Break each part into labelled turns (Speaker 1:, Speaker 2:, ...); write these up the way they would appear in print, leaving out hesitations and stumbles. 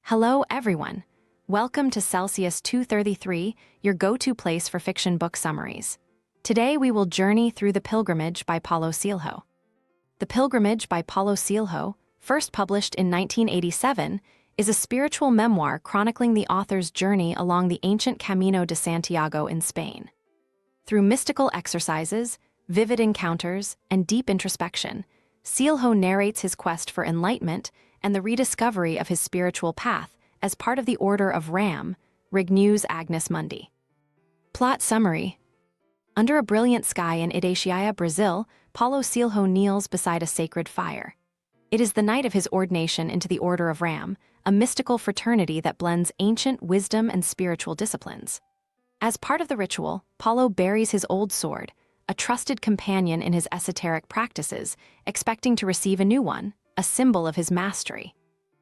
Speaker 1: Hello, everyone. Welcome to Celsius 233, your go-to place for fiction book summaries. Today, we will journey through The Pilgrimage by Paulo Coelho. The Pilgrimage by Paulo Coelho, first published in 1987, is a spiritual memoir chronicling the author's journey along the ancient Camino de Santiago in Spain. Through mystical exercises, vivid encounters, and deep introspection, Coelho narrates his quest for enlightenment and the rediscovery of his spiritual path as part of the Order of Ram, Regnus Agnus Mundi. Plot summary. Under a brilliant sky in Itatiaia, Brazil, Paulo Coelho kneels beside a sacred fire. It is the night of his ordination into the Order of Ram, a mystical fraternity that blends ancient wisdom and spiritual disciplines. As part of the ritual, Paulo buries his old sword, a trusted companion in his esoteric practices, expecting to receive a new one, a symbol of his mastery.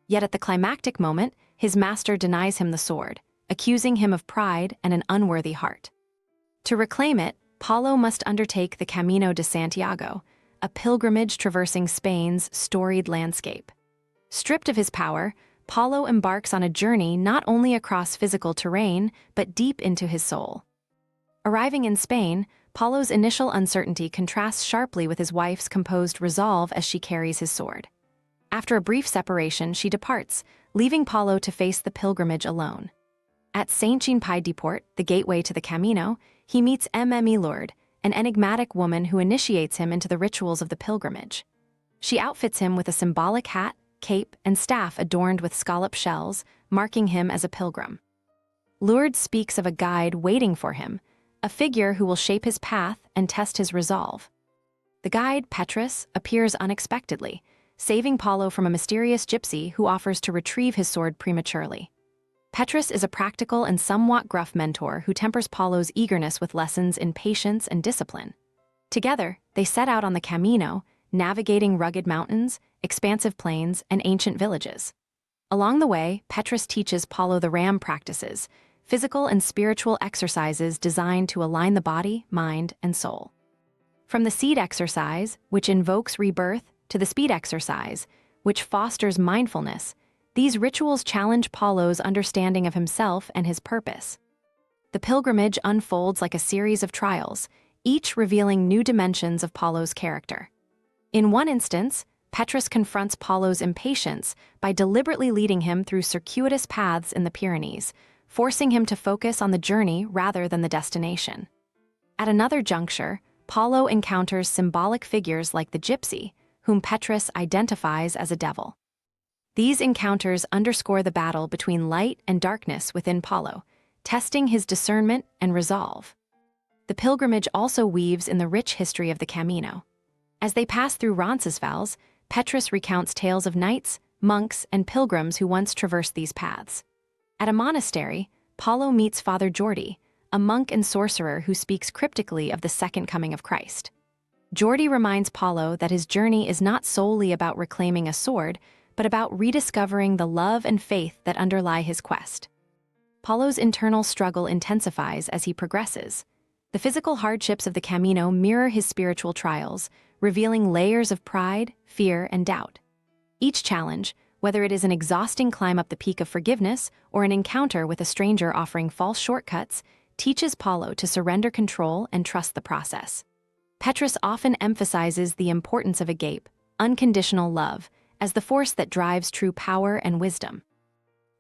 Speaker 1: Yet at the climactic moment, his master denies him the sword, accusing him of pride and an unworthy heart. To reclaim it, Paulo must undertake the Camino de Santiago, a pilgrimage traversing Spain's storied landscape. Stripped of his power, Paulo embarks on a journey not only across physical terrain, but deep into his soul. Arriving in Spain, Paulo's initial uncertainty contrasts sharply with his wife's composed resolve as she carries his sword. After a brief separation, she departs, leaving Paulo to face the pilgrimage alone. At Saint-Jean-Pied-de-Port, the gateway to the Camino, he meets Mme Lourdes, an enigmatic woman who initiates him into the rituals of the pilgrimage. She outfits him with a symbolic hat, cape, and staff adorned with scallop shells, marking him as a pilgrim. Lourdes speaks of a guide waiting for him, a figure who will shape his path and test his resolve. The guide, Petrus, appears unexpectedly, saving Paulo from a mysterious gypsy who offers to retrieve his sword prematurely. Petrus is a practical and somewhat gruff mentor who tempers Paulo's eagerness with lessons in patience and discipline. Together, they set out on the Camino, navigating rugged mountains, expansive plains, and ancient villages. Along the way, Petrus teaches Paulo the Ram practices, physical and spiritual exercises designed to align the body, mind, and soul. From the seed exercise, which invokes rebirth, to the speed exercise, which fosters mindfulness, these rituals challenge Paulo's understanding of himself and his purpose. The pilgrimage unfolds like a series of trials, each revealing new dimensions of Paulo's character. In one instance, Petrus confronts Paulo's impatience by deliberately leading him through circuitous paths in the Pyrenees, forcing him to focus on the journey rather than the destination. At another juncture, Paulo encounters symbolic figures like the gypsy, whom Petrus identifies as a devil. These encounters underscore the battle between light and darkness within Paulo, testing his discernment and resolve. The pilgrimage also weaves in the rich history of the Camino. As they pass through Roncesvalles, Petrus recounts tales of knights, monks, and pilgrims who once traversed these paths. At a monastery, Paulo meets Father Jordi, a monk and sorcerer who speaks cryptically of the second coming of Christ. Jordi reminds Paulo that his journey is not solely about reclaiming a sword, but about rediscovering the love and faith that underlie his quest. Paulo's internal struggle intensifies as he progresses. The physical hardships of the Camino mirror his spiritual trials, revealing layers of pride, fear, and doubt. Each challenge, whether it is an exhausting climb up the peak of forgiveness or an encounter with a stranger offering false shortcuts, teaches Paulo to surrender control and trust the process. Petrus often emphasizes the importance of agape, unconditional love, as the force that drives true power and wisdom.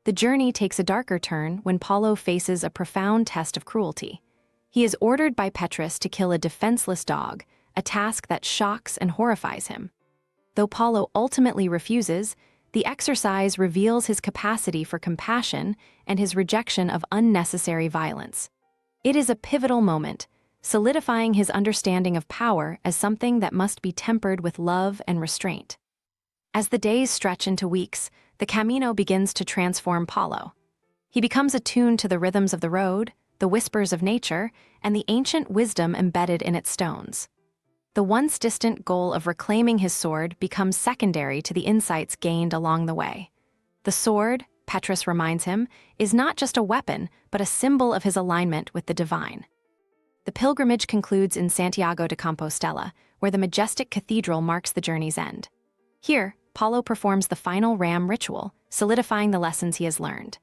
Speaker 1: The journey takes a darker turn when Paulo faces a profound test of cruelty. He is ordered by Petrus to kill a defenseless dog, a task that shocks and horrifies him. Though Paulo ultimately refuses, the exercise reveals his capacity for compassion and his rejection of unnecessary violence. It is a pivotal moment, solidifying his understanding of power as something that must be tempered with love and restraint. As the days stretch into weeks, the Camino begins to transform Paulo. He becomes attuned to the rhythms of the road, the whispers of nature, and the ancient wisdom embedded in its stones. The once distant goal of reclaiming his sword becomes secondary to the insights gained along the way. The sword, Petrus reminds him, is not just a weapon, but a symbol of his alignment with the divine. The pilgrimage concludes in Santiago de Compostela, where the majestic cathedral marks the journey's end. Here, Paulo performs the final ram ritual, solidifying the lessons he has learned.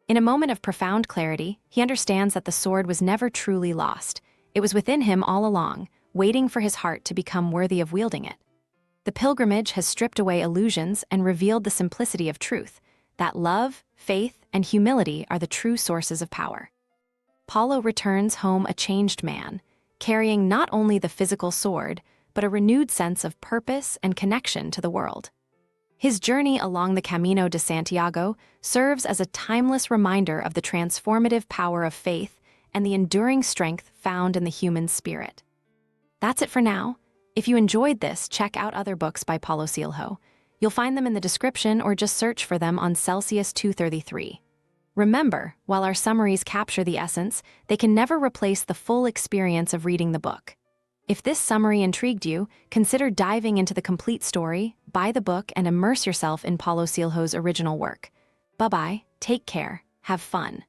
Speaker 1: In a moment of profound clarity, he understands that the sword was never truly lost. It was within him all along, waiting for his heart to become worthy of wielding it. The pilgrimage has stripped away illusions and revealed the simplicity of truth, that love, faith, and humility are the true sources of power. Paulo returns home a changed man, carrying not only the physical sword, but a renewed sense of purpose and connection to the world. His journey along the Camino de Santiago serves as a timeless reminder of the transformative power of faith and the enduring strength found in the human spirit. That's it for now. If you enjoyed this, check out other books by Paulo Coelho. You'll find them in the description or just search for them on Celsius 233. Remember, while our summaries capture the essence, they can never replace the full experience of reading the book. If this summary intrigued you, consider diving into the complete story, buy the book, and immerse yourself in Paulo Coelho's original work. Bye-bye, take care, have fun.